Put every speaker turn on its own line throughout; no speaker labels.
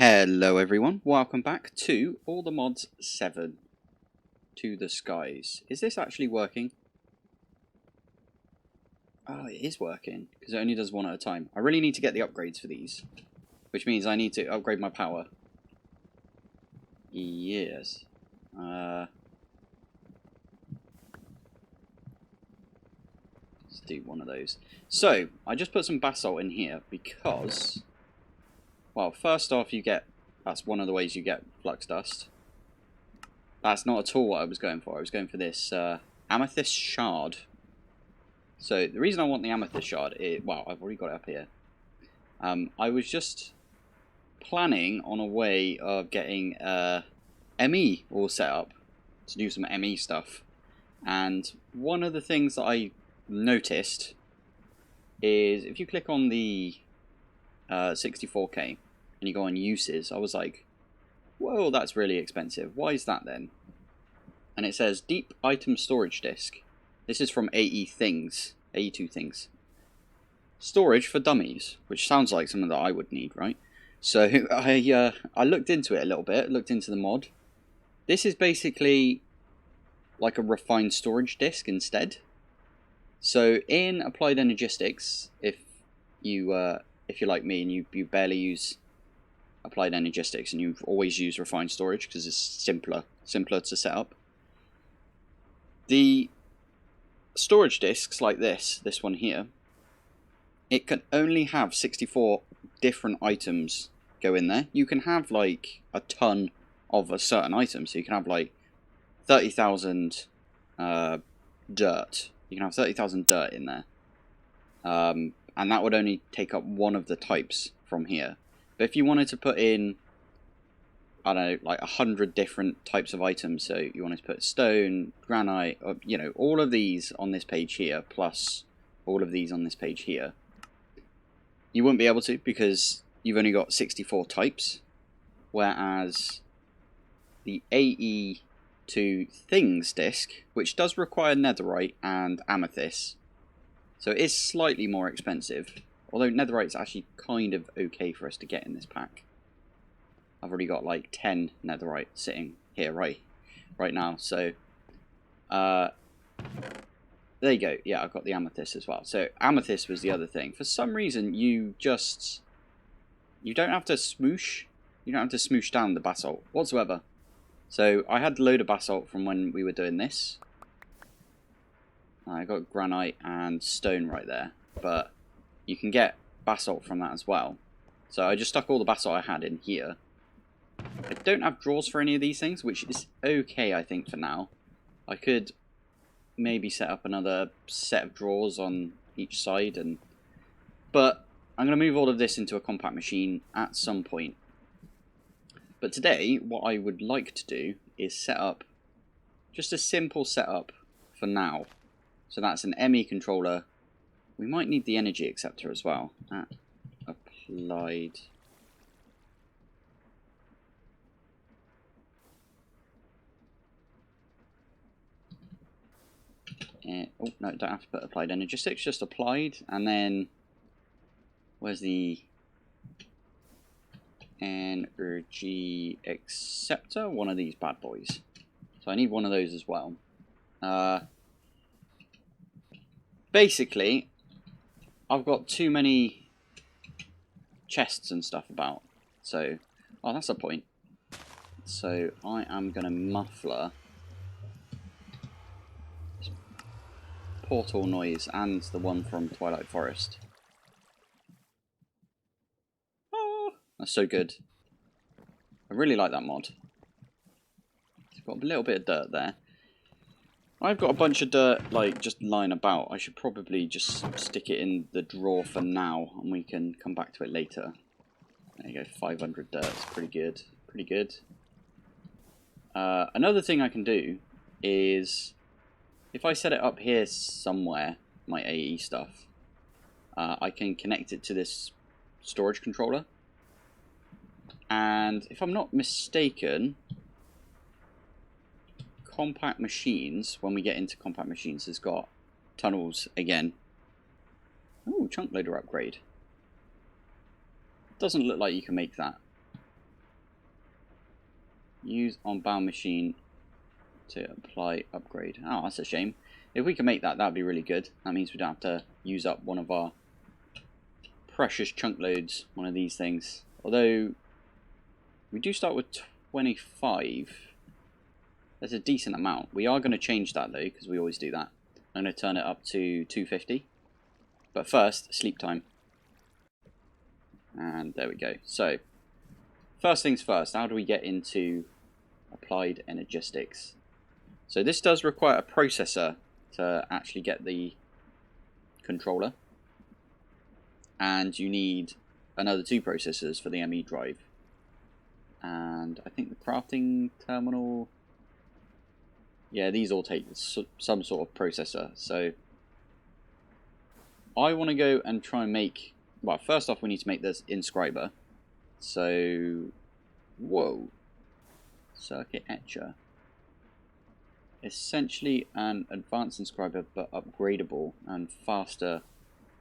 Hello everyone, welcome back to All the Mods 7 to the Skies. Is this actually working? Oh, it is working, because it only does one at a time. I really need to get the upgrades for these, which means I need to upgrade my power. Yes. Let's do one of those. So, I just put some basalt in here because, well, first off that's one of the ways you get flux dust. That's not at all what I was going for. I was going for this amethyst shard. So the reason I want the amethyst shard is, well, I've already got it up here. I was just planning on a way of getting ME all set up to do some ME stuff. And one of the things that I noticed is if you click on the 64K and you go on uses, I was like, whoa, that's really expensive. Why is that then? And it says deep item storage disk. This is from AE2 things. Storage for dummies, which sounds like something that I would need, right? So I looked into it a little bit, looked into the mod. This is basically like a refined storage disk instead. So in Applied Energistics, if you're like me and you barely use Applied Energistics and you've always used refined storage because it's simpler to set up, the storage disks like this one here, it can only have 64 different items go in there. You can have like a ton of a certain item, so you can have like 30,000 dirt. You can have 30,000 dirt in there, and that would only take up one of the types from here. But if you wanted to put in, I don't know, like 100 different types of items, so you wanted to put stone, granite, or, you know, all of these on this page here, plus all of these on this page here, you wouldn't be able to because you've only got 64 types, whereas the AE2 things disc, which does require netherite and amethyst, so it is slightly more expensive, although netherite's actually kind of okay for us to get in this pack. I've already got like 10 netherite sitting here right now, so there you go. Yeah, I've got the amethyst as well. So amethyst was the other thing. For some reason, you don't have to smoosh. You don't have to smoosh down the basalt whatsoever. So I had a load of basalt from when we were doing this. I got granite and stone right there, but you can get basalt from that as well. So I just stuck all the basalt I had in here. I don't have drawers for any of these things, which is okay, I think, for now. I could maybe set up another set of drawers on each side, but I'm going to move all of this into a compact machine at some point. But today, what I would like to do is set up just a simple setup for now. So that's an ME controller. We might need the energy acceptor as well. Applied. Oh, no, don't have to put applied energistics, just applied. And then, where's the energy acceptor? One of these bad boys. So I need one of those as well. Basically, I've got too many chests and stuff about. So, oh, that's a point. So I am going to muffler portal noise and the one from Twilight Forest. Oh, that's so good. I really like that mod. It's got a little bit of dirt there. I've got a bunch of dirt like just lying about. I should probably just stick it in the drawer for now and we can come back to it later. There you go, 500 dirt. It's pretty good. Pretty good. Another thing I can do is, if I set it up here somewhere, my AE stuff, I can connect it to this storage controller. And if I'm not mistaken, compact machines, when we get into compact machines, has got tunnels again. Ooh, chunk loader upgrade. Doesn't look like you can make that. Use on bound machine to apply upgrade. Oh, that's a shame. If we can make that, that'd be really good. That means we don't have to use up one of our precious chunk loads, one of these things. Although, we do start with 25. That's a decent amount. We are going to change that though, because we always do that. I'm going to turn it up to 250. But first, sleep time. And there we go. So, first things first, how do we get into applied energistics? So this does require a processor to actually get the controller. And you need another 2 processors for the ME drive. And I think the crafting terminal... Yeah, these all take some sort of processor. So I want to go and try and make... Well, first off we need to make this inscriber. So... Whoa. Circuit etcher. Essentially an advanced inscriber, but upgradable and faster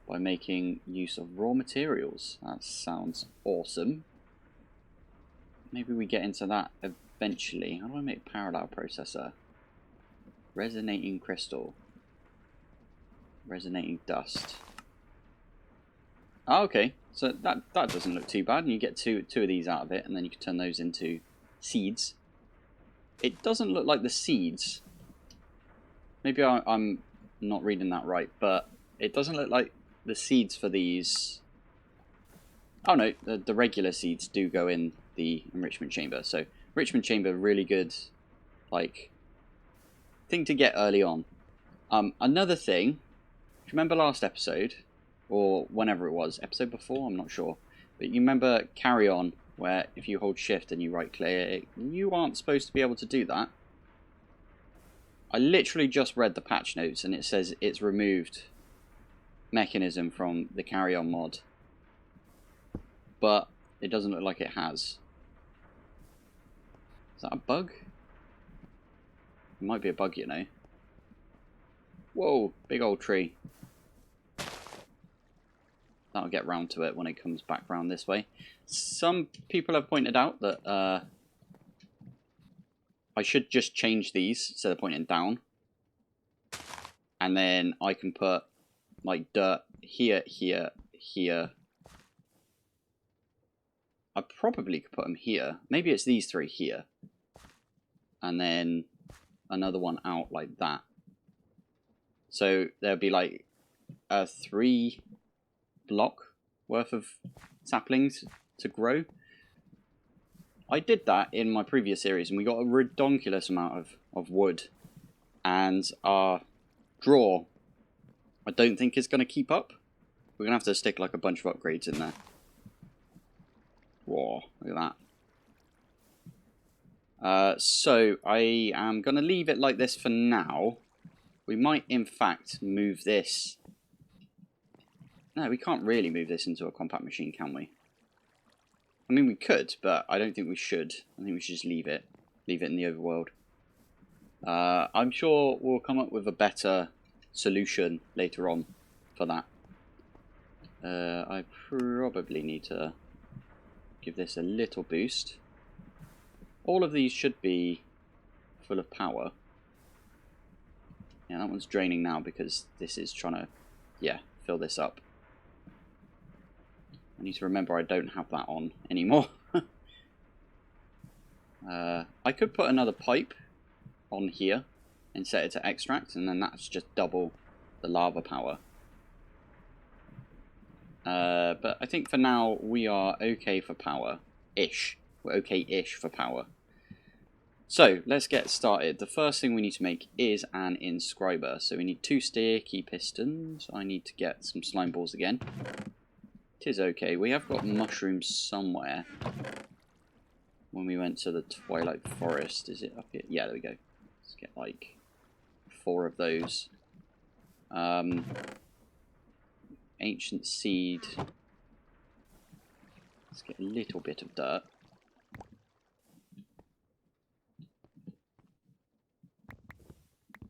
by making use of raw materials. That sounds awesome. Maybe we get into that eventually. How do I make a parallel processor? Resonating crystal. Resonating dust. Oh, okay, so that doesn't look too bad. And you get two of these out of it, and then you can turn those into seeds. It doesn't look like the seeds. Maybe I'm not reading that right, but it doesn't look like the seeds for these... Oh no, the regular seeds do go in the enrichment chamber. So enrichment chamber, really good, like, thing to get early on. Another thing, if you remember last episode, or whenever it was, episode before, I'm not sure, but you remember Carry On, where if you hold shift and you right click, you aren't supposed to be able to do that. I literally just read the patch notes and it says it's removed mechanism from the Carry On mod, but it doesn't look like it has. Is that a bug? It might be a bug, you know. Whoa, big old tree. That'll get round to it when it comes back round this way. Some people have pointed out that I should just change these instead of pointing down. And then I can put like dirt here, here, here. I probably could put them here. Maybe it's these 3 here. And then another one out like that. So there'll be like a 3 block worth of saplings to grow. I did that in my previous series and we got a redonkulous amount of wood. And our draw, I don't think is going to keep up. We're going to have to stick like a bunch of upgrades in there. Whoa, look at that. So I am going to leave it like this for now. We might in fact move this. No, we can't really move this into a compact machine, can we? I mean, we could, but I don't think we should. I think we should just leave it. Leave it in the overworld. I'm sure we'll come up with a better solution later on for that. I probably need to give this a little boost. All of these should be full of power. Yeah, that one's draining now because this is trying to, yeah, fill this up. I need to remember I don't have that on anymore. I could put another pipe on here and set it to extract, and then that's just double the lava power. But I think for now we are okay for power-ish. We're okay-ish for power. So let's get started. The first thing we need to make is an inscriber. So we need 2 sticky pistons. I need to get some slime balls again. It is okay. We have got mushrooms somewhere. When we went to the Twilight Forest, is it up here? Yeah, there we go. Let's get like 4 of those. Ancient seed. Let's get a little bit of dirt.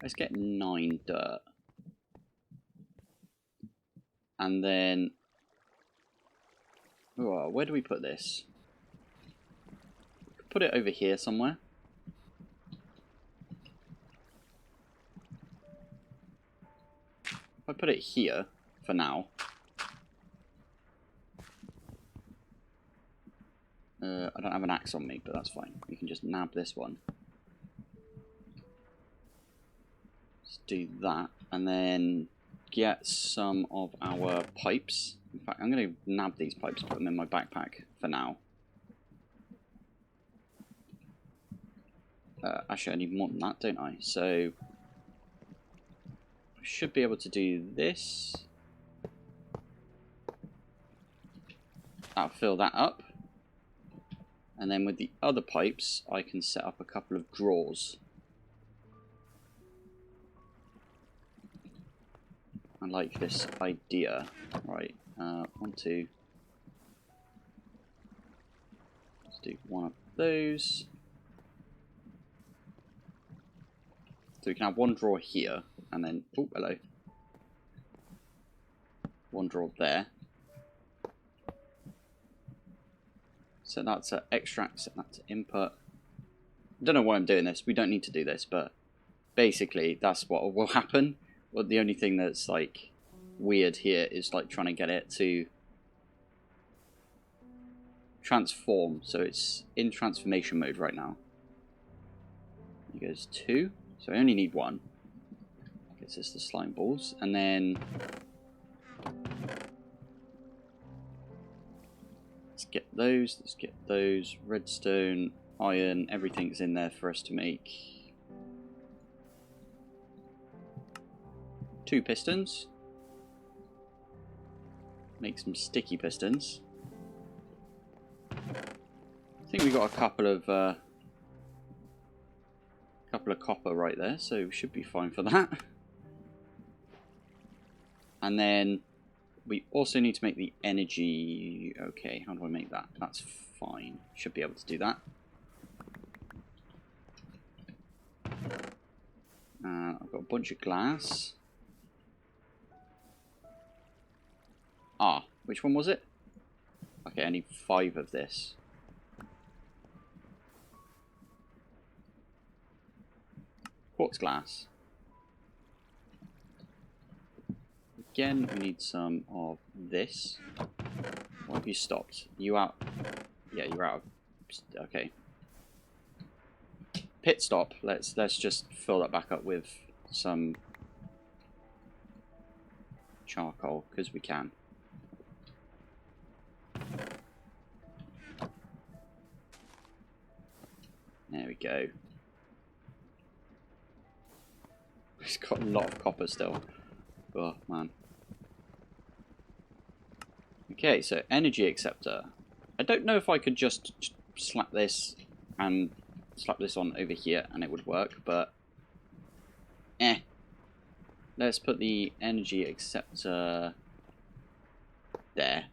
Let's get 9 dirt. And then... Whoa, where do we put this? We could put it over here somewhere. If I put it here for now. I don't have an axe on me, but that's fine. We can just nab this one. Let's do that, and then get some of our pipes. In fact, I'm going to nab these pipes, put them in my backpack for now. Actually, I need more than that, don't I? So, I should be able to do this. That'll fill that up. And then with the other pipes, I can set up a couple of drawers. I like this idea. Right, 1, 2. Let's do one of those. So we can have one drawer here, and then, oh, hello. One drawer there. So that's an extract, set that to input. I don't know why I'm doing this. We don't need to do this, but basically that's what will happen. Well, the only thing that's like weird here is like trying to get it to transform. So it's in transformation mode right now. It goes 2. So I only need 1. Gets us the slime balls, and then let's get those. Let's get those redstone, iron. Everything's in there for us to make 2 pistons. Make some sticky pistons. I think we got a couple of copper right there, so we should be fine for that. And then we also need to make the energy. Okay, how do I make that? That's fine. Should be able to do that. I've got a bunch of glass. Ah, which one was it? Okay, I need 5 of this. Quartz glass. Again, we need some of this. Why have you stopped? You out? Yeah, you're out. Okay. Pit stop. Let's just fill that back up with some charcoal because we can. There we go. It's got a lot of copper still. Oh, man. Okay, so energy acceptor. I don't know if I could just slap this and slap this on over here and it would work, but let's put the energy acceptor there.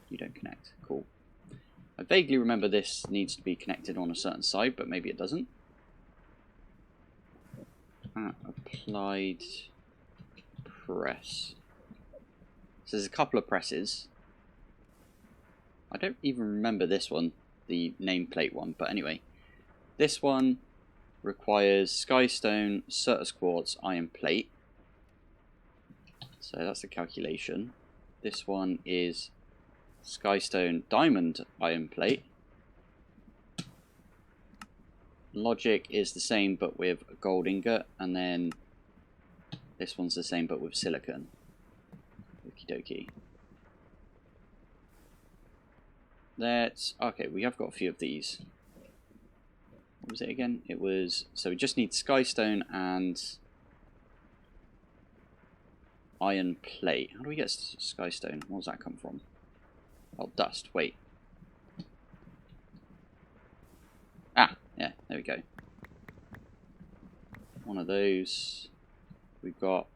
You don't connect. Cool. I vaguely remember this needs to be connected on a certain side, but maybe it doesn't. Applied press. So there's a couple of presses. I don't even remember this one, the nameplate one, but anyway. This one requires skystone, certus quartz, iron plate. So that's the calculation. This one is skystone, diamond, iron plate. Logic is the same but with a gold ingot, and then this one's the same but with silicon. Okie dokie. Let's, okay, we have got a few of these. What was it again? It was, so we just need skystone and iron plate. How do we get skystone? Where does that come from? Oh, dust. Wait. Ah, yeah, there we go. One of those. We've got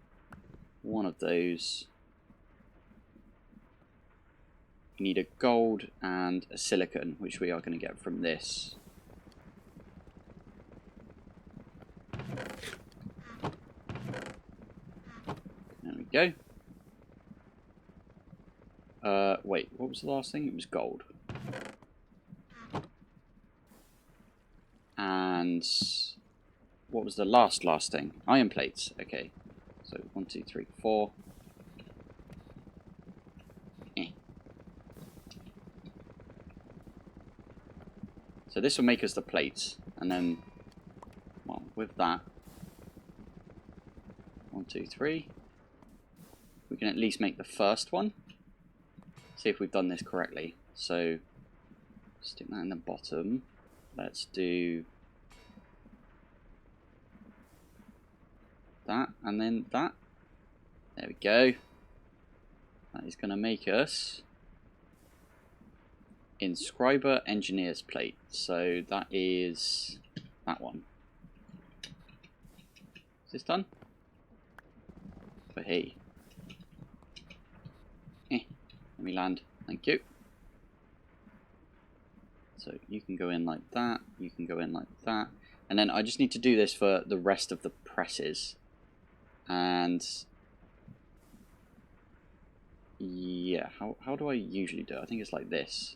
one of those. We need a gold and a silicon, which we are going to get from this. There we go. Wait, what was the last thing? It was gold. And what was the last thing? Iron plates. Okay. So 1, 2, 3, 4. So this will make us the plates, and then, well, with that, 1, 2, 3, we can at least make the first one. See if we've done this correctly. So stick that in the bottom. Let's do that, and then that. There we go. That is going to make us inscriber engineer's plate. So that is that one. Is this done? But hey. Let me land. Thank you. So you can go in like that. You can go in like that. And then I just need to do this for the rest of the presses. And yeah, how do I usually do it? I think it's like this.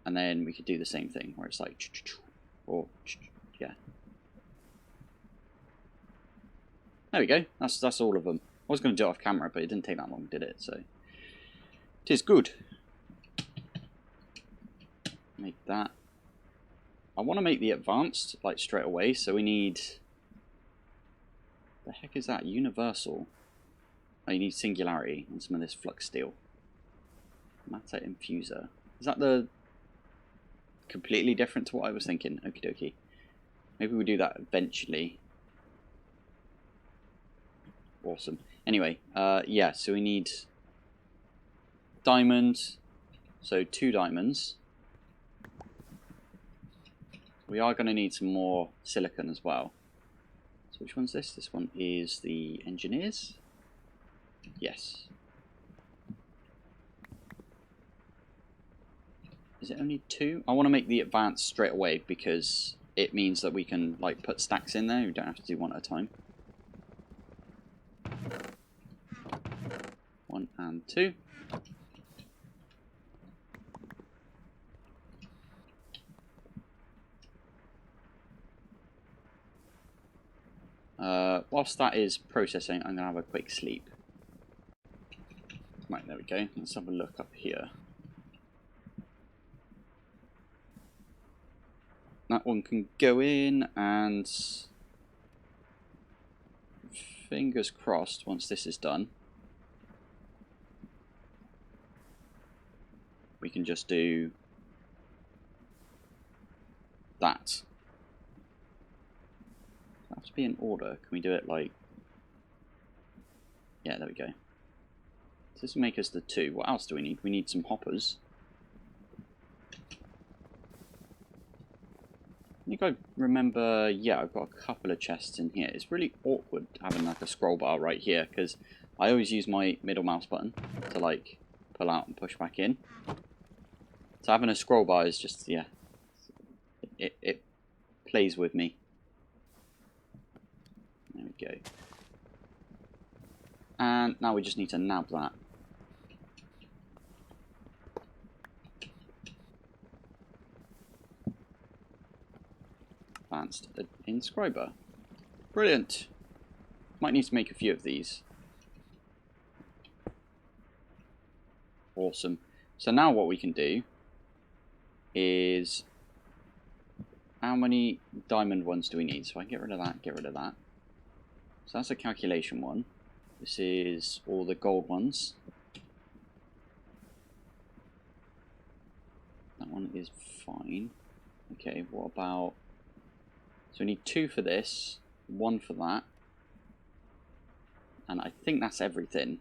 And then we could do the same thing where it's like, or yeah. There we go. That's all of them. I was going to do it off camera, but it didn't take that long, did it? So it is good. Make that. I want to make the advanced like straight away, so we need. The heck is that? Universal. Oh, you need singularity and some of this flux steel. Matter infuser. Is that the completely different to what I was thinking? Okie dokie. Maybe we'll do that eventually. Awesome. Anyway, yeah, so we need diamonds. So 2 diamonds. We are going to need some more silicon as well. So which one's this? This one is the engineers. Yes. Is it only 2? I want to make the advanced straight away because it means that we can like put stacks in there. We don't have to do one at a time. 1 and 2. Whilst that is processing, I'm going to have a quick sleep. Right, there we go. Let's have a look up here. That one can go in, and fingers crossed once this is done, we can just do that. It has to be in order. Can we do it like... Yeah, there we go. So this will make us the 2. What else do we need? We need some hoppers. I think I remember, yeah, I've got a couple of chests in here. It's really awkward having like a scroll bar right here because I always use my middle mouse button to like pull out and push back in. So having a scroll bar is just, yeah, it plays with me. There we go. And now we just need to nab that. Advanced inscriber. Brilliant. Might need to make a few of these. Awesome. So now what we can do is, how many diamond ones do we need? So I can get rid of that, get rid of that. So that's a calculation one. This is all the gold ones. That one is fine. Okay, what about... So we need 2 for this, 1 for that. And I think that's everything.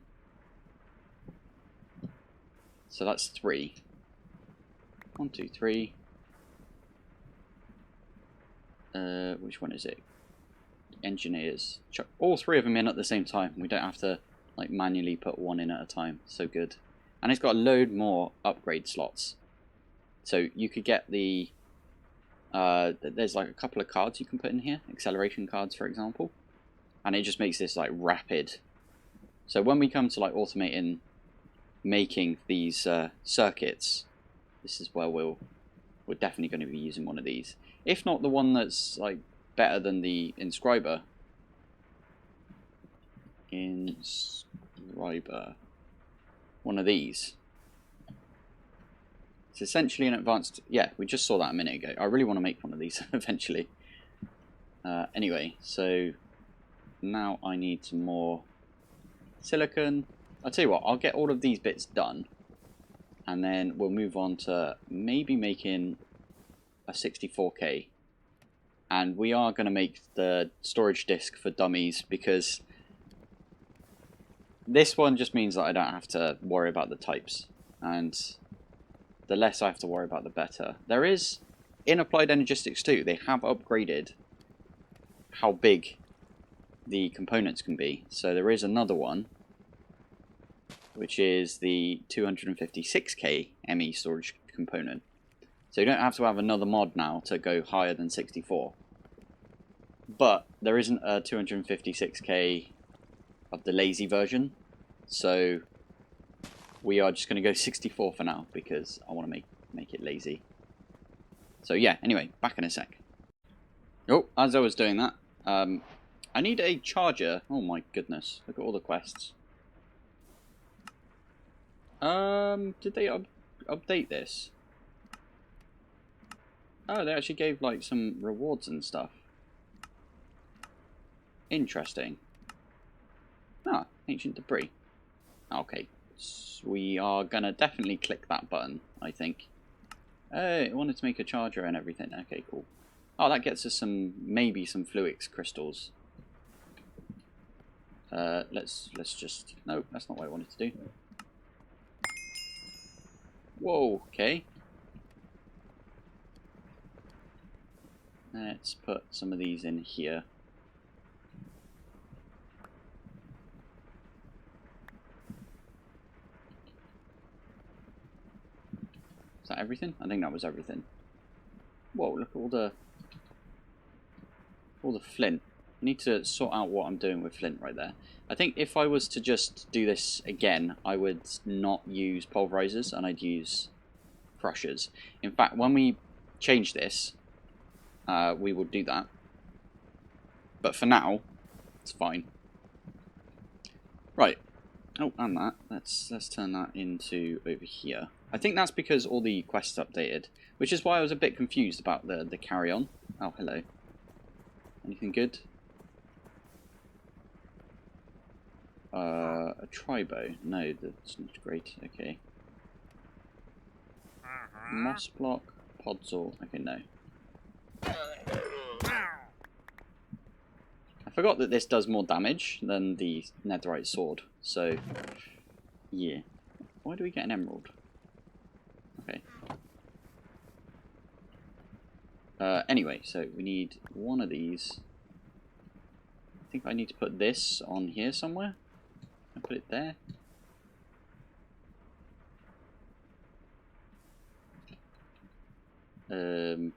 So that's 3. 1, 2, 3. Which one is it? Engineers. Chuck all 3 of them in at the same time. We don't have to like manually put 1 in at a time. So good. And it's got a load more upgrade slots. So you could get the... there's like a couple of cards you can put in here. Acceleration cards, for example. And it just makes this like rapid. So when we come to like automating making these circuits, this is where we'll we're definitely going to be using one of these. If not the one that's like better than the inscriber. Inscriber. One of these. It's essentially an advanced... Yeah, we just saw that a minute ago. I really want to make one of these eventually. Anyway, so now I need some more silicon. I'll tell you what, I'll get all of these bits done. And then we'll move on to maybe making a 64K. And we are going to make the storage disk for dummies because this one just means that I don't have to worry about the types. And the less I have to worry about, the better. There is, in Applied Energistics 2, they have upgraded how big the components can be. So there is another one, which is the 256K ME storage component. So you don't have to have another mod now to go higher than 64. But there isn't a 256K of the lazy version. So we are just going to go 64 for now because I want to make it lazy. So yeah, anyway, back in a sec. Oh, as I was doing that, I need a charger. Oh my goodness, look at all the quests. Did they update this? Oh, they actually gave like some rewards and stuff. Interesting. Ah, ancient debris. Okay, so we are gonna definitely click that button, I think. Oh, it wanted to make a charger and everything. Okay, cool. Oh, that gets us some, maybe some Flux crystals. Let's just... No, that's not what I wanted to do. Whoa, okay. Let's put some of these in here. Is that everything? I think that was everything. Whoa, look at all the flint. I need to sort out what I'm doing with flint right there. I think if I was to just do this again, I would not use pulverizers and I'd use crushers. In fact, when we change this, we will do that. But for now, it's fine. Right. Oh, and that. Let's turn that into over here. I think that's because all the quests updated, which is why I was a bit confused about the carry-on. Oh, hello. Anything good? A tribo. No, that's not great. Okay. Moss block, podzol. Okay, no. I forgot that this does more damage than the netherite sword. So, yeah. Why do we get an emerald? Okay. Anyway, so we need one of these. I think I need to put this on here somewhere. I put it there. It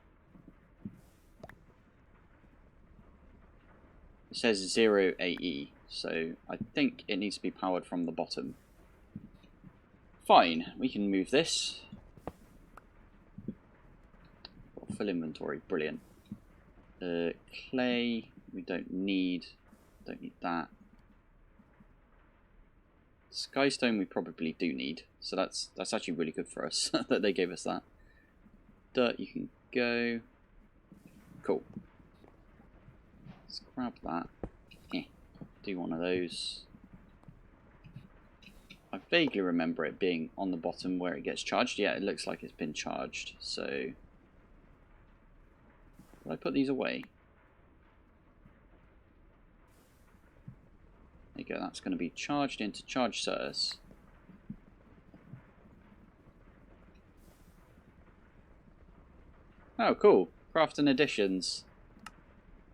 says 0 AE, so I think it needs to be powered from the bottom. Fine, we can move this. Full inventory, brilliant. Clay, we don't need that. Skystone we probably do need, so that's actually really good for us that they gave us that. Dirt, you can go. Cool. Let's grab that. Do one of those. I vaguely remember it being on the bottom where it gets charged. Yeah, it looks like it's been charged. So, will I put these away? There you go. That's going to be charged into charge service. Oh, cool. Craft and additions.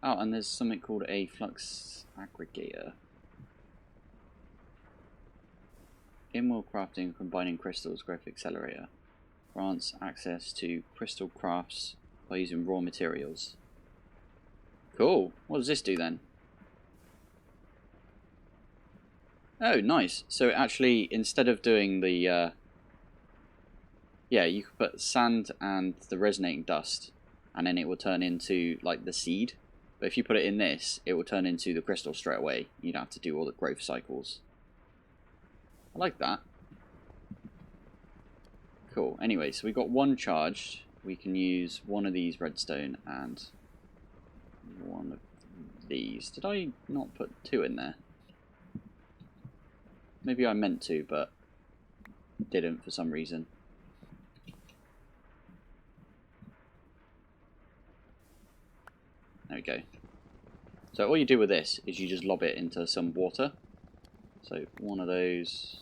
Oh, and there's something called a flux aggregator. In-wheel crafting, combining crystals, growth accelerator. Grants access to crystal crafts by using raw materials. Cool. What does this do then? Oh, nice. So it actually, instead of doing the Yeah, you could put sand and the resonating dust, and then it will turn into like the seed. But if you put it in this, it will turn into the crystal straight away. You don't have to do all the growth cycles. I like that. Cool. Anyway, so we got one charged. We can use one of these redstone and one of these. Did I not put two in there? Maybe I meant to, but didn't for some reason. There we go. So all you do with this is you just lob it into some water. So one of those.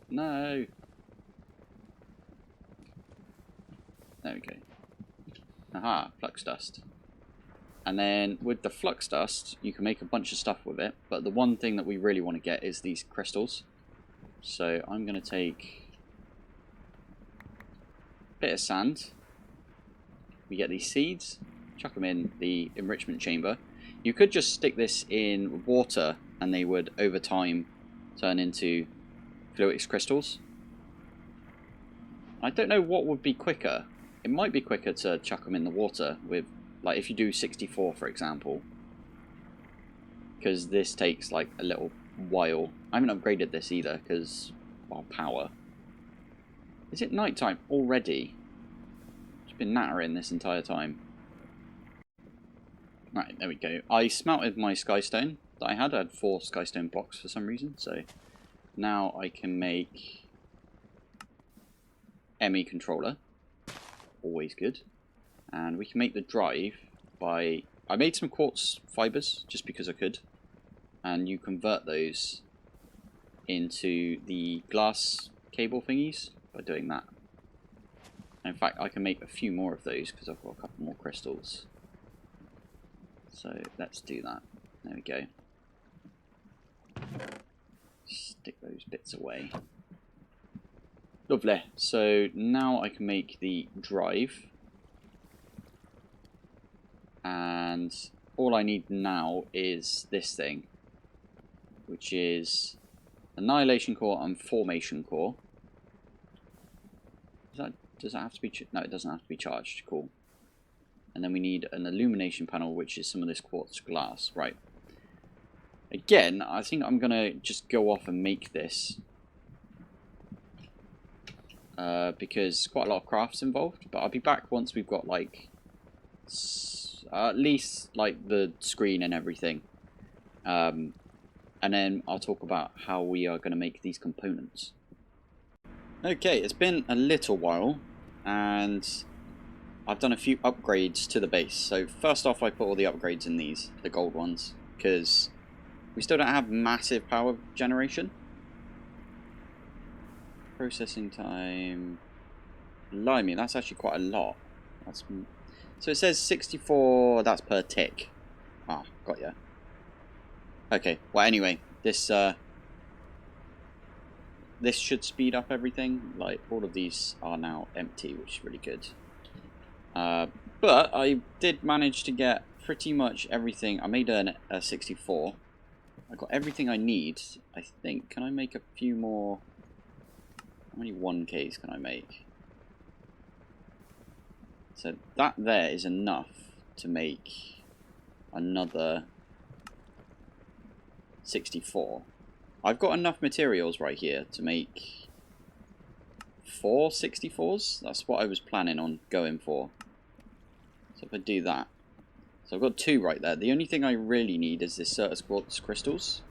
No. There we go. Aha, flux dust. And then with the flux dust, you can make a bunch of stuff with it. But the one thing that we really want to get is these crystals. So I'm going to take a bit of sand. We get these seeds, chuck them in the enrichment chamber. You could just stick this in water and they would over time turn into Flux crystals. I don't know what would be quicker. It might be quicker to chuck them in the water with, like, if you do 64 for example, because this takes like a little while. I haven't upgraded this either because, well, power. Is it nighttime already? It's been nattering this entire time. Right, there we go. I smelted my skystone that I had. I had 4 skystone blocks for some reason, so now I can make ME controller. Always good. And we can make the drive by... I made some quartz fibers just because I could. And you convert those into the glass cable thingies by doing that. In fact, I can make a few more of those because I've got a couple more crystals. So let's do that. There we go. Stick those bits away. Lovely. So now I can make the drive. And all I need now is this thing, which is annihilation core and formation core. Does that have to be... No, it doesn't have to be charged. Cool. And then we need an illumination panel, which is some of this quartz glass. Right. Again, I think I'm going to just go off and make this. Because quite a lot of crafts involved. But I'll be back once we've got, like, at least, like, the screen and everything. And then I'll talk about how we are going to make these components. Okay, it's been a little while. And I've done a few upgrades to the base. So first off, I put all the upgrades in these, the gold ones, because we still don't have massive power generation. Processing time, blimey, that's actually quite a lot. That's... So it says 64, that's per tick. Ah, got ya. Okay, well anyway, this should speed up everything. Like, all of these are now empty, which is really good. But I did manage to get pretty much everything. I made a 64. I got everything I need, I think. Can I make a few more? How many 1Ks can I make? So that there is enough to make another 64. I've got enough materials right here to make 4 64s. That's what I was planning on going for. So if I do that. So I've got 2 right there. The only thing I really need is this Certus quartz crystals.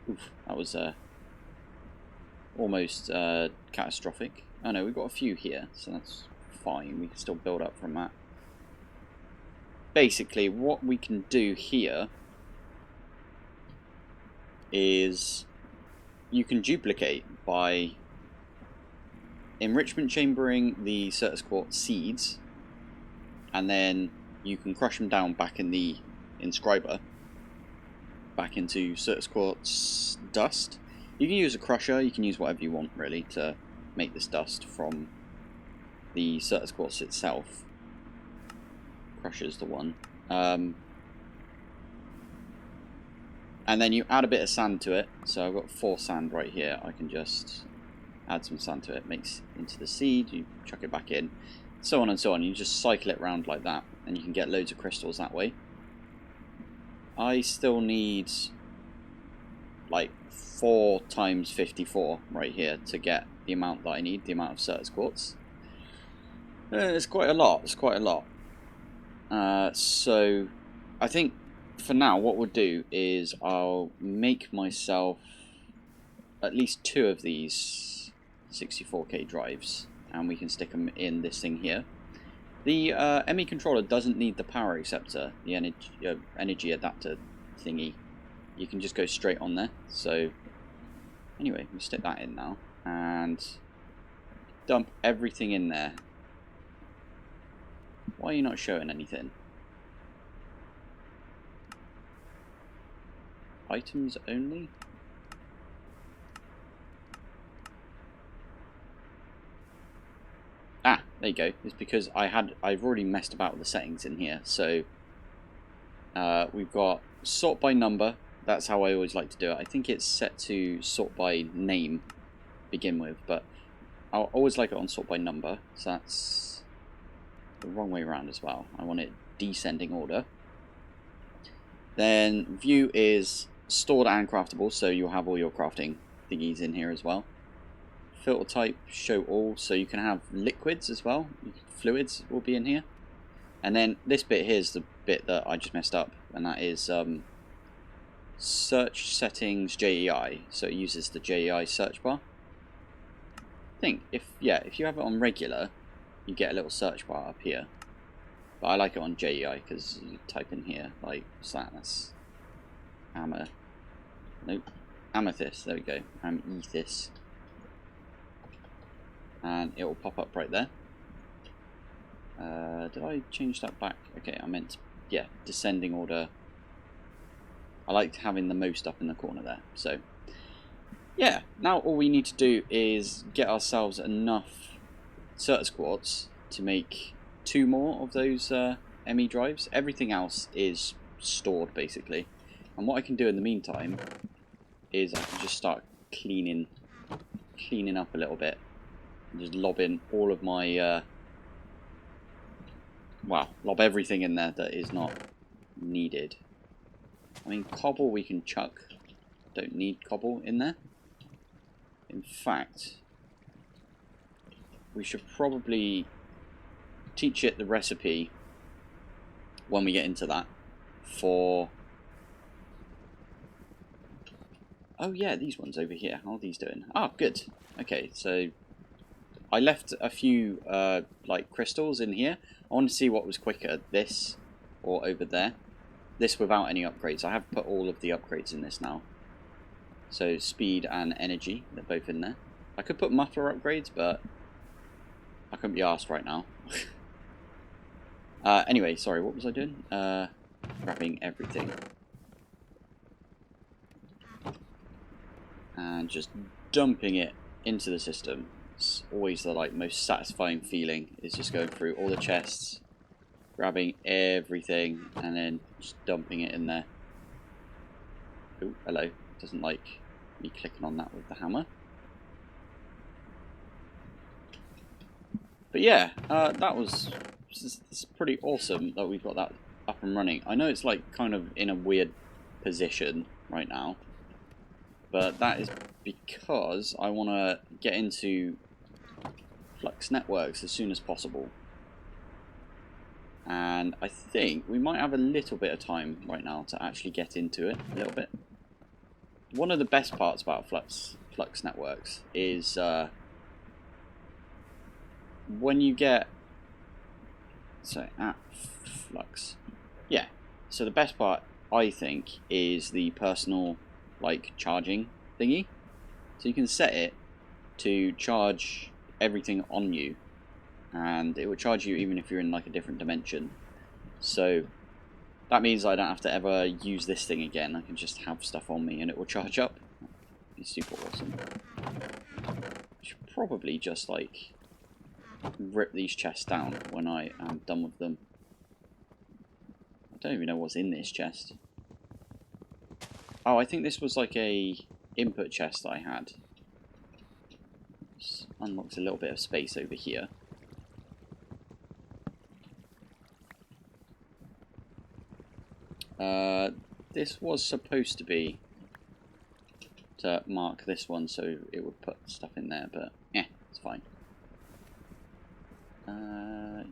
Oof, that was almost catastrophic. Oh no, we've got a few here, so that's fine. We can still build up from that. Basically, what we can do here is you can duplicate by enrichment chambering the Certus quartz seeds, and then you can crush them down back in the inscriber, back into Certus quartz dust. You can use a crusher, you can use whatever you want really to make this dust from the Certus quartz itself. Crusher's the one. And then you add a bit of sand to it. So I've got 4 sand right here. I can just add some sand to it. Mix into the seed. You chuck it back in. So on and so on. You just cycle it around like that. And you can get loads of crystals that way. I still need like 4 times 54 right here to get the amount that I need. The amount of certus quartz. It's quite a lot. It's quite a lot. So I think for now what we'll do is I'll make myself at least 2 of these 64k drives, and we can stick them in this thing here. The ME controller doesn't need the power acceptor, the energy adapter thingy. You can just go straight on there. So anyway, we'll stick that in now and dump everything in there. Why are you not showing anything? Items only? Ah, there you go. It's because I've already messed about with the settings in here. So we've got sort by number. That's how I always like to do it. I think it's set to sort by name begin with, but I'll always like it on sort by number. So that's the wrong way around as well. I want it descending order. Then view is stored and craftable, so you'll have all your crafting thingies in here as well. Filter type, show all, so you can have liquids as well. Fluids will be in here. And then this bit here is the bit that I just messed up, and that is search settings JEI. So it uses the JEI search bar. I think if you have it on regular, you get a little search bar up here. But I like it on JEI because you type in here like that's amethyst. There we go. Amethyst. And it will pop up right there. Did I change that back? Okay, I meant, yeah, descending order. I liked having the most up in the corner there. So, yeah, now all we need to do is get ourselves enough certus quartz to make 2 more of those ME drives. Everything else is stored, basically. And what I can do in the meantime is I can just start cleaning up a little bit. Just lob in all of my, lob everything in there that is not needed. I mean, cobble we can chuck. Don't need cobble in there. In fact, we should probably teach it the recipe when we get into that for... Oh yeah, these ones over here. How are these doing? Oh, good. Okay, so I left a few like crystals in here. I want to see what was quicker, this or over there. This without any upgrades. I have put all of the upgrades in this now. So speed and energy, they're both in there. I could put muffler upgrades, but I couldn't be asked right now. Anyway, sorry, what was I doing? Grabbing everything. And just dumping it into the system. It's always the most satisfying feeling, is just going through all the chests, grabbing everything, and then just dumping it in there. Oh, hello. Doesn't like me clicking on that with the hammer. But yeah, it's pretty awesome that we've got that up and running. I know it's kind of in a weird position right now, but that is because I want to get into Flux networks as soon as possible. And I think we might have a little bit of time right now to actually get into it a little bit. One of the best parts about Flux networks is when you get... So, at Flux. Yeah. So the best part, I think, is the personal, charging thingy. So you can set it to charge everything on you, and it will charge you even if you're in a different dimension. So that means I don't have to ever use this thing again. I can just have stuff on me and it will charge up. That'd be super awesome. I should probably just rip these chests down when I am done with them. I don't even know what's in this chest. Oh, I think this was like a input chest that I had. This unlocks a little bit of space over here. This was supposed to be to mark this one so it would put stuff in there, but yeah, it's fine.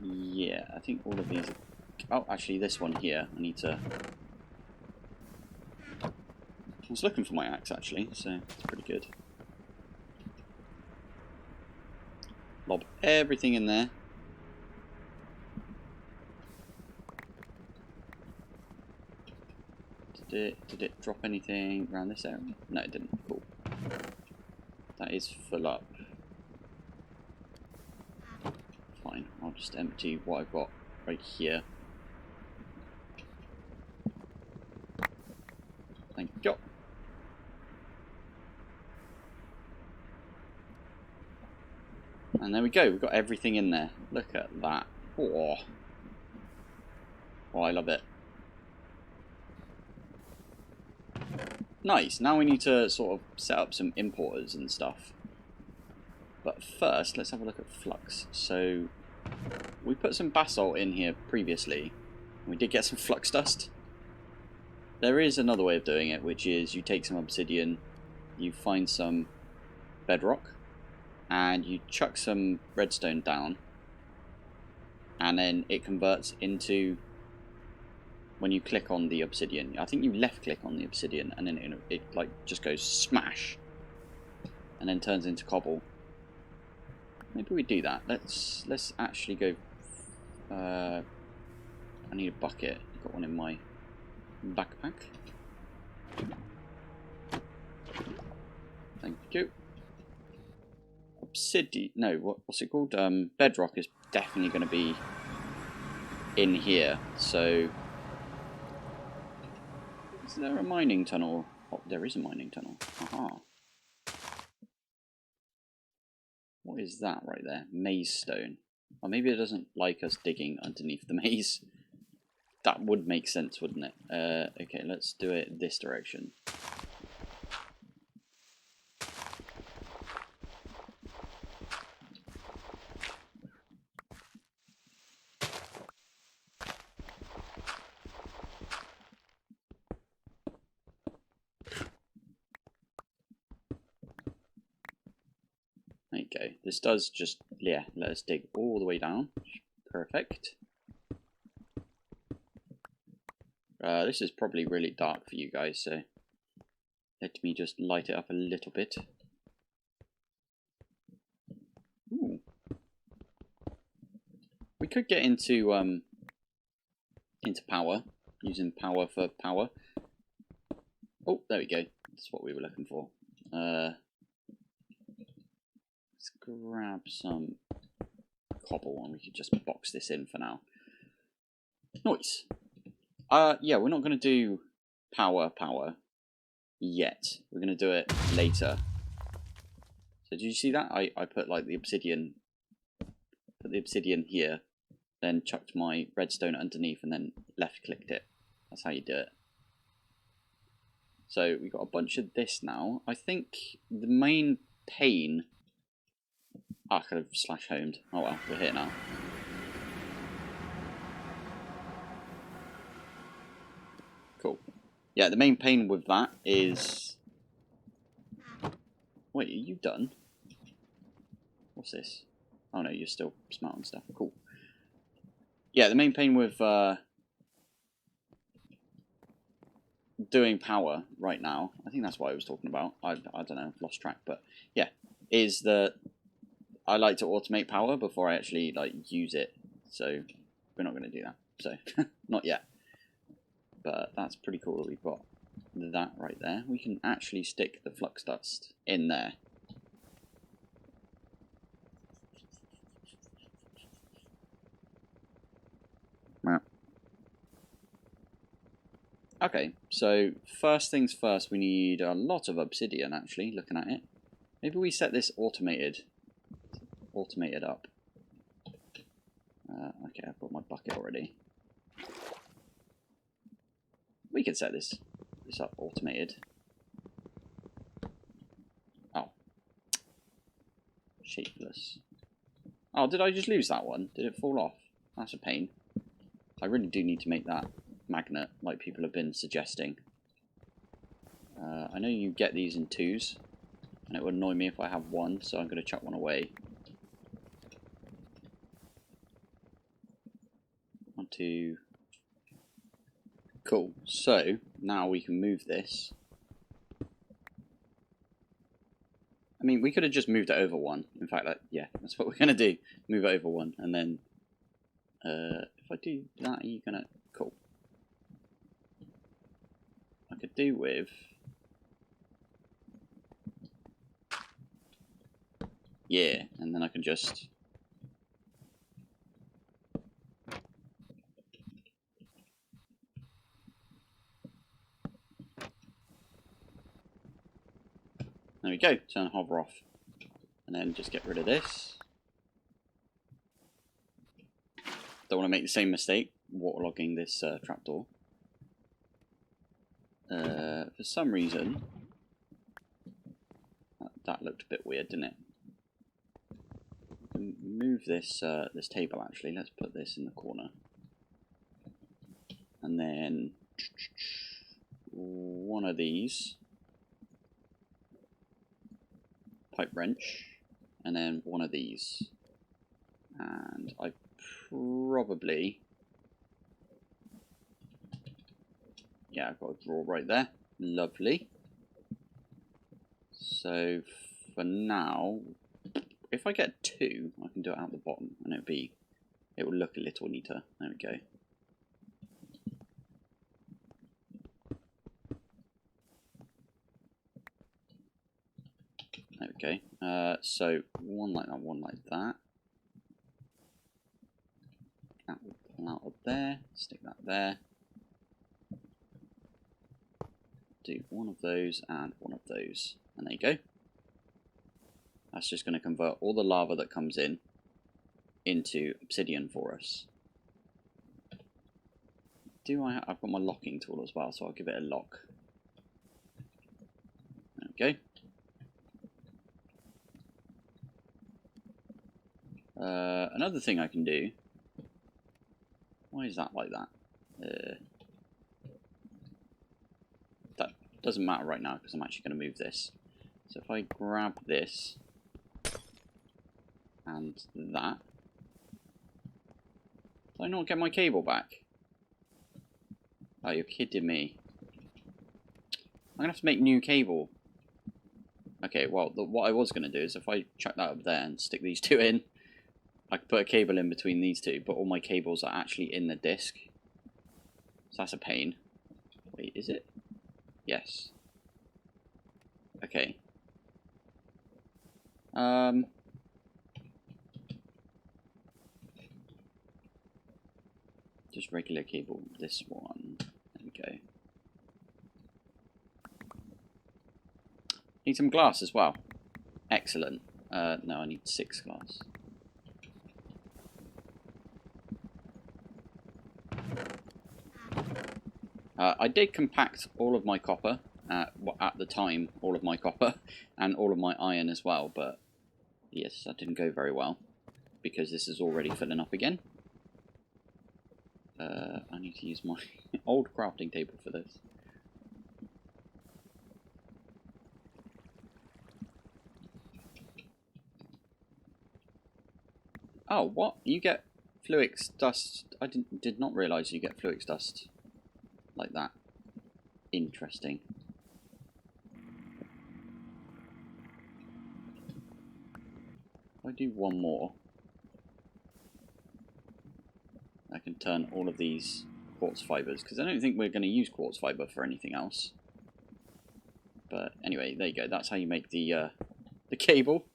Yeah, I think all of these are... Oh, actually this one here, I need to... I was looking for my axe actually, so it's pretty good. Lob everything in there. Did it drop anything around this area? No, it didn't. Cool. That is full up. Fine, I'll just empty what I've got right here. Thank you. And there we go, we've got everything in there. Look at that. Oh, I love it. Nice, now we need to sort of set up some importers and stuff. But first, let's have a look at Flux. So, we put some basalt in here previously. We did get some flux dust. There is another way of doing it, which is you take some obsidian, you find some bedrock, and you chuck some redstone down, and then it converts into... When you click on the obsidian, I think you left click on the obsidian, and then it like just goes smash, and then turns into cobble. Maybe we do that. Let's actually go. I need a bucket. I've got one in my backpack. Thank you. Obsidian. No, what's it called? Bedrock is definitely going to be in here. So. Is there a mining tunnel? Oh, there is a mining tunnel. Aha. What is that right there? Maze stone. Or maybe it doesn't like us digging underneath the maze. That would make sense, wouldn't it? Okay, let's do it this direction. There you go. This does just, yeah, let us dig all the way down. Perfect. This is probably really dark for you guys, so let me just light it up a little bit. Ooh. We could get into power, using power for power. Oh, there we go. That's what we were looking for. Let's grab some cobble and we could just box this in for now. Nice. Yeah, we're not going to do power yet. We're going to do it later. So did you see that? I put like the obsidian, here, then chucked my redstone underneath and then left clicked it. That's how you do it. So we've got a bunch of this now. I think the main pain... I could have slash homed. Oh well, we're here now. Cool. Yeah, the main pain with that is... Wait, are you done? What's this? Oh no, you're still smelting stuff. Cool. Yeah, the main pain with doing power right now, I think that's what I was talking about. I don't know, I've lost track, but yeah, is that I like to automate power before I actually like use it. So we're not going to do that. So not yet. But that's pretty cool that we've got that right there. We can actually stick the flux dust in there. Okay, so first things first, we need a lot of obsidian actually, looking at it. Maybe we set this automated up. Okay, I've got my bucket already. We can set this this up automated. Oh. Shapeless. Oh, did I just lose that one? Did it fall off? That's a pain. I really do need to make that magnet, like people have been suggesting. I know you get these in 2s, and it would annoy me if I have 1, so I'm going to chuck 1 away. 1, 2. Cool. So, now we can move this. I mean, we could have just moved it over 1. In fact, yeah, that's what we're going to do. Move it over 1, and then if I do that, are you going to... Cool. I could do with... Yeah, and then I can just... There we go, turn hover off. And then just get rid of this. Don't want to make the same mistake, waterlogging this trapdoor. For some reason, that looked a bit weird, didn't it? Move this this table actually. Let's put this in the corner, and then one of these pipe wrench, and then one of these, and I probably, yeah, I've got a drawer right there. Lovely. So for now, if I get 2, I can do it out the bottom, and it will look a little neater. There we go. There we go. So one like that, one like that. That will pull out of there. Stick that there. Do one of those and one of those, and there you go. That's just going to convert all the lava that comes in into obsidian for us. I've got my locking tool as well, so I'll give it a lock. There we go. Another thing I can do. Why is that like that? That doesn't matter right now because I'm actually going to move this. So if I grab this and that, did I not get my cable back? Oh, you're kidding me. I'm going to have to make new cable. Okay, well, what I was going to do is if I chuck that up there and stick these 2 in, I could put a cable in between these 2, but all my cables are actually in the disc. So that's a pain. Wait, is it? Yes. Okay. Just regular cable, this one. There we go. Need some glass as well. Excellent. No, I need 6 glass. I did compact all of my copper, at the time, all of my copper, and all of my iron as well, but yes, that didn't go very well, because this is already filling up again. I need to use my old crafting table for this. Oh, what? You get Flux dust? I did not realise you get Flux dust like that. Interesting. If I do one more, I can turn all of these quartz fibres, because I don't think we're going to use quartz fibre for anything else. But anyway, there you go. That's how you make the cable.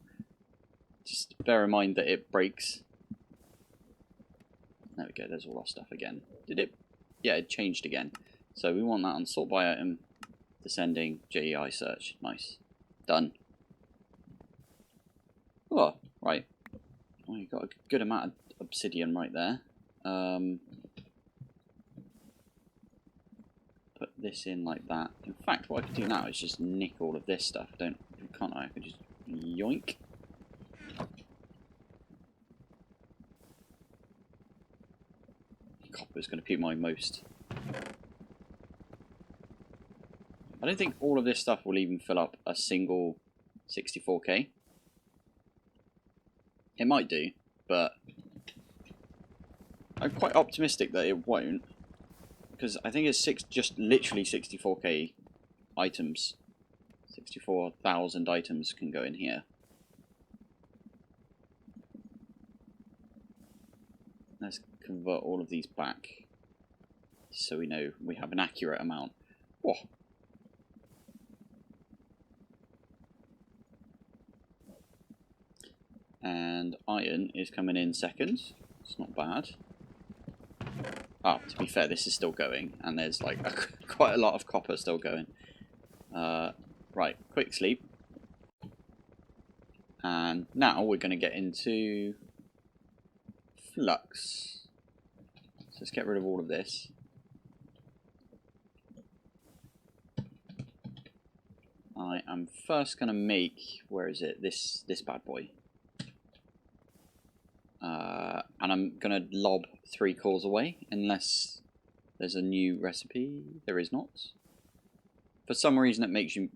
Just bear in mind that it breaks. There we go. There's all our stuff again. Did it? Yeah, it changed again. So we want that on sort by item, descending, JEI search. Nice. Done. Oh, right. Well, you've got a good amount of obsidian right there. Put this in like that. In fact, what I could do now is just nick all of this stuff. Can't I? I could just yoink. Copper is going to be my most. I don't think all of this stuff will even fill up a single 64k. It might do, but I'm quite optimistic that it won't, because I think it's just literally 64k items. 64,000 items can go in here. Let's convert all of these back so we know we have an accurate amount. Whoa. And iron is coming in second. It's not bad. Ah, to be fair, this is still going, and there's like quite a lot of copper still going. Right, quick sleep. And now we're going to get into Flux. So let's get rid of all of this. I am first going to make, where is it? This bad boy. And I'm going to lob 3 cores away, unless there's a new recipe. There is not. For some reason it makes you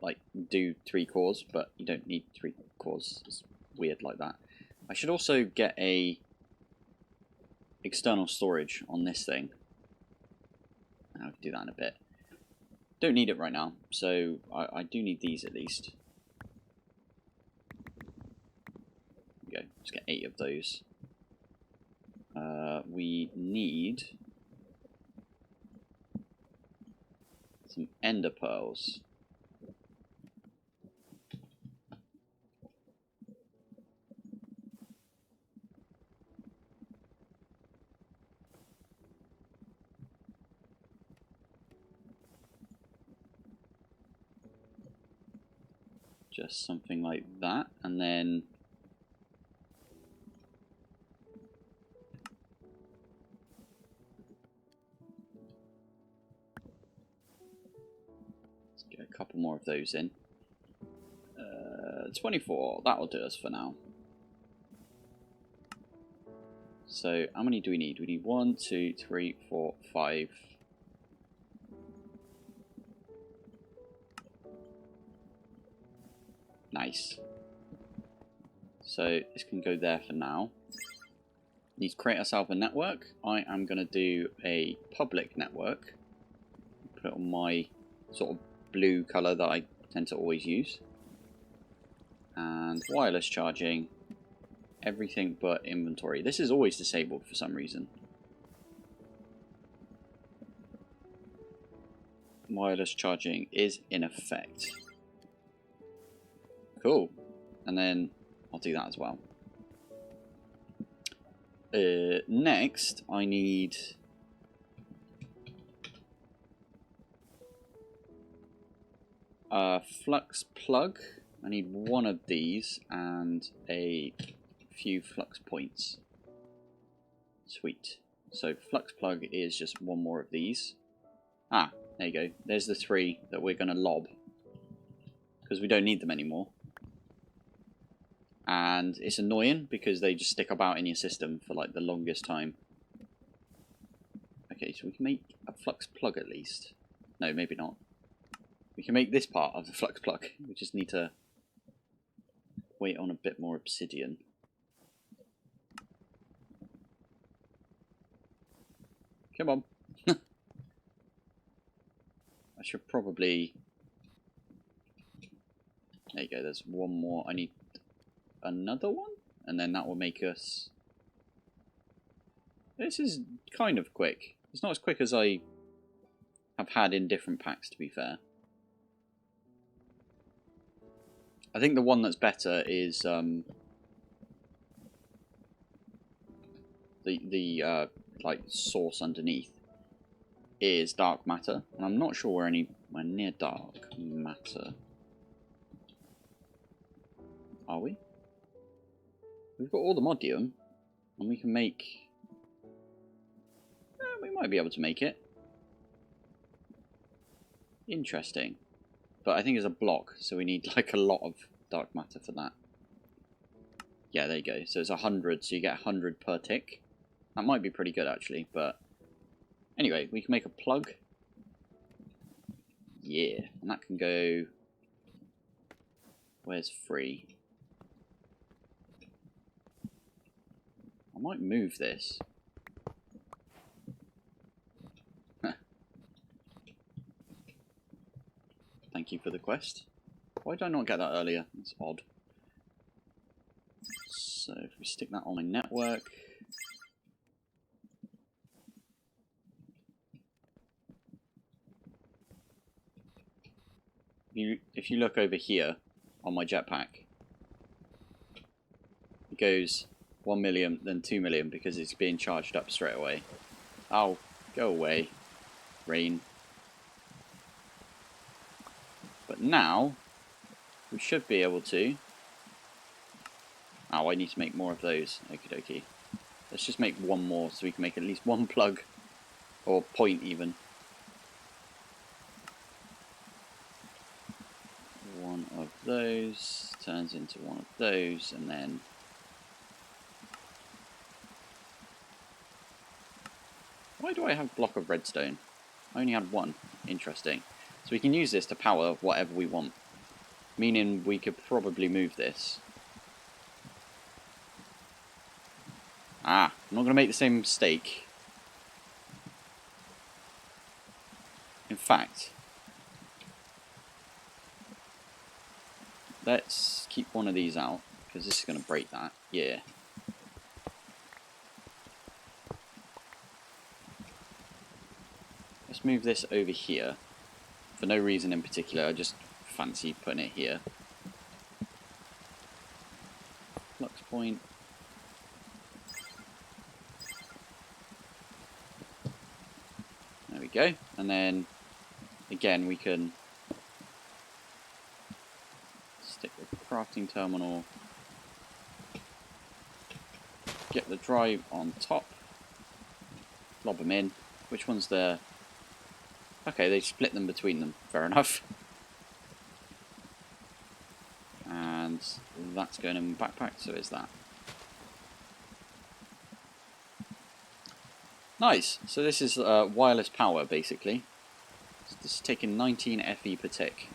like do 3 cores, but you don't need 3 cores. It's weird like that. I should also get a external storage on this thing. I'll do that in a bit. Don't need it right now, so I do need these at least. There we go. Let's get 8 of those. We need some ender pearls. Just something like that, and then let's get a couple more of those in. 24, that'll do us for now. So how many do we need? We need 1, 2, 3, 4, 5. Nice. So this can go there for now. Need to create ourselves a network. I am going to do a public network. Put it on my sort of blue colour that I tend to always use. And wireless charging. Everything but inventory. This is always disabled for some reason. Wireless charging is in effect. Cool. And then I'll do that as well. Next, I need a flux plug. I need 1 of these and a few flux points. Sweet. So flux plug is just 1 more of these. Ah, there you go. There's the 3 that we're going to lob, because we don't need them anymore. And it's annoying because they just stick about in your system for like the longest time. Okay, so we can make a flux plug at least. No, maybe not. We can make this part of the flux plug. We just need to wait on a bit more obsidian. Come on. I should probably... There you go, there's 1 more. I need another one, and then that will make us... This is kind of quick. It's not as quick as I have had in different packs, to be fair. I think the one that's better is the like source underneath is dark matter, and I'm not sure we're anywhere near dark matter. Are we? We've got all the modium, and we can make... we might be able to make it. Interesting. But I think it's a block, so we need like a lot of dark matter for that. Yeah, there you go. So it's 100, so you get 100 per tick. That might be pretty good actually, but anyway, we can make a plug. Yeah, and that can go... Where's free? I might move this. Thank you for the quest. Why did I not get that earlier? That's odd. So if we stick that on my network... If you look over here on my jetpack, it goes 1 million, then 2 million because it's being charged up straight away. Oh, go away, rain. But now, we should be able to... Oh, I need to make more of those. Okie dokie. Let's just make one more so we can make at least one plug. Or point even. One of those turns into one of those, and then... Why do I have a block of redstone? I only had one. Interesting. So we can use this to power whatever we want. Meaning we could probably move this. Ah, I'm not going to make the same mistake. In fact, let's keep one of these out, because this is going to break that. Yeah. Let's move this over here. For no reason in particular, I just fancy putting it here. Flux point. There we go. And then, again, we can stick the crafting terminal. Get the drive on top. Lob them in. Which one's the... Okay, they split them between them. Fair enough. And that's going in the backpack, so is that. Nice. So this is wireless power, basically. This is taking 19 FE per tick.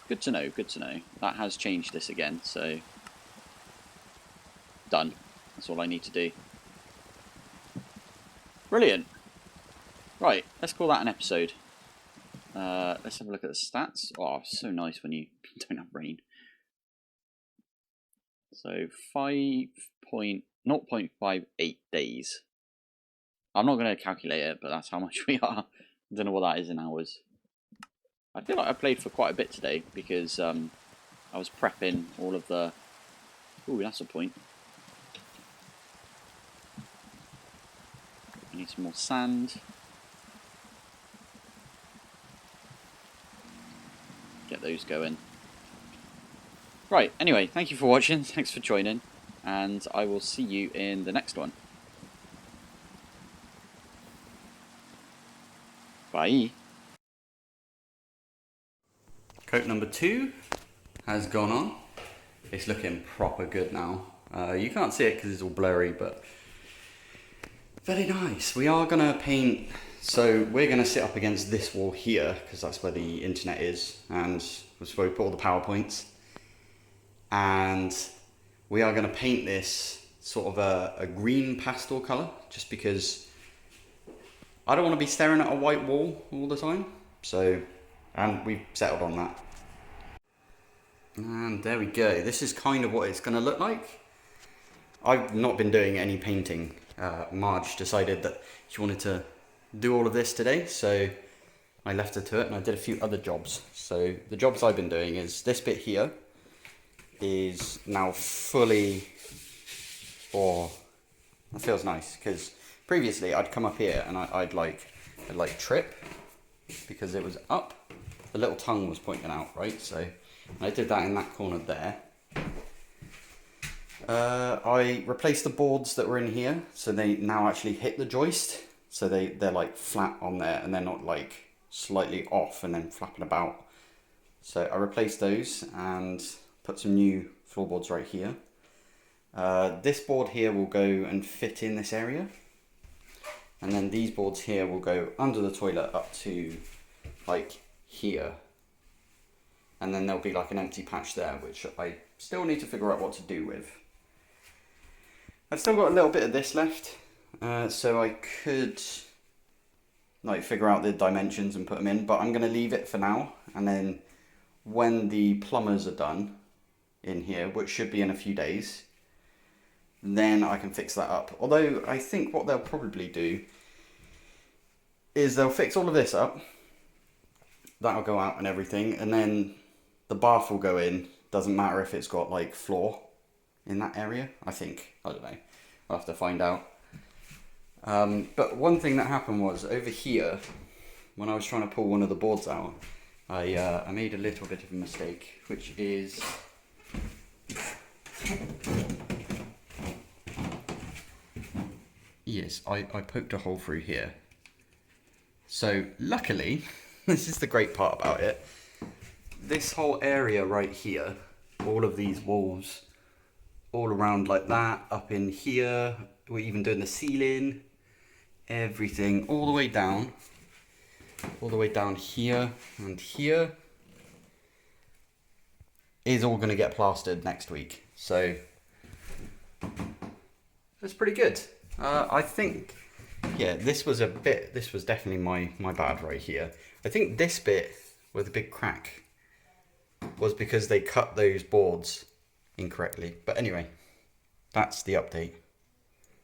Good to know, good to know. That has changed this again, so... Done. That's all I need to do. Brilliant. Right, let's call that an episode. Let's have a look at the stats. Oh, so nice when you don't have rain. So 0.58 days. I'm not going to calculate it, but that's how much we are. I don't know what that is in hours. I feel like I played for quite a bit today because I was prepping all of the... Ooh, that's a point. I need some more sand. Get those going. Right, anyway, thank you for watching. Thanks for joining. And I will see you in the next one. Bye. Coat number 2 has gone on. It's looking proper good now. You can't see it because it's all blurry, but very nice. We are going to paint, so we're going to sit up against this wall here because that's where the internet is, and that's where we put all the PowerPoints. And we are going to paint this sort of a green pastel colour, just because I don't want to be staring at a white wall all the time. So, and we've settled on that. And there we go. This is kind of what it's going to look like. I've not been doing any painting. Marj decided that she wanted to do all of this today, so I left her to it, and I did a few other jobs. So the jobs I've been doing is this bit here is now fully... Oh, that feels nice, because previously I'd come up here and I'd like trip because it was up. The little tongue was pointing out, right? So I did that in that corner there. I replaced the boards that were in here, so they now actually hit the joist. So they're like flat on there and they're not like slightly off and then flapping about. So I replaced those and put some new floorboards right here. This board here will go and fit in this area. And then these boards here will go under the toilet up to like here. And then there'll be like an empty patch there, which I still need to figure out what to do with. I've still got a little bit of this left, so I could like figure out the dimensions and put them in, but I'm going to leave it for now, and then when the plumbers are done in here, which should be in a few days, then I can fix that up. Although I think what they'll probably do is they'll fix all of this up, that'll go out and everything, and then the bath will go in. Doesn't matter if it's got like floor in that area, I think. I don't know, I'll have to find out. But one thing that happened was over here, when I was trying to pull one of the boards out, I made a little bit of a mistake, which is yes, I poked a hole through here. So luckily, this is the great part about it, this whole area right here, all of these walls, all around like that, up in here, we're even doing the ceiling, everything, all the way down here and here, is all going to get plastered next week. So that's pretty good. I think, yeah, this was definitely my bad right here. I think this bit with the big crack was because they cut those boards incorrectly. But anyway, that's the update.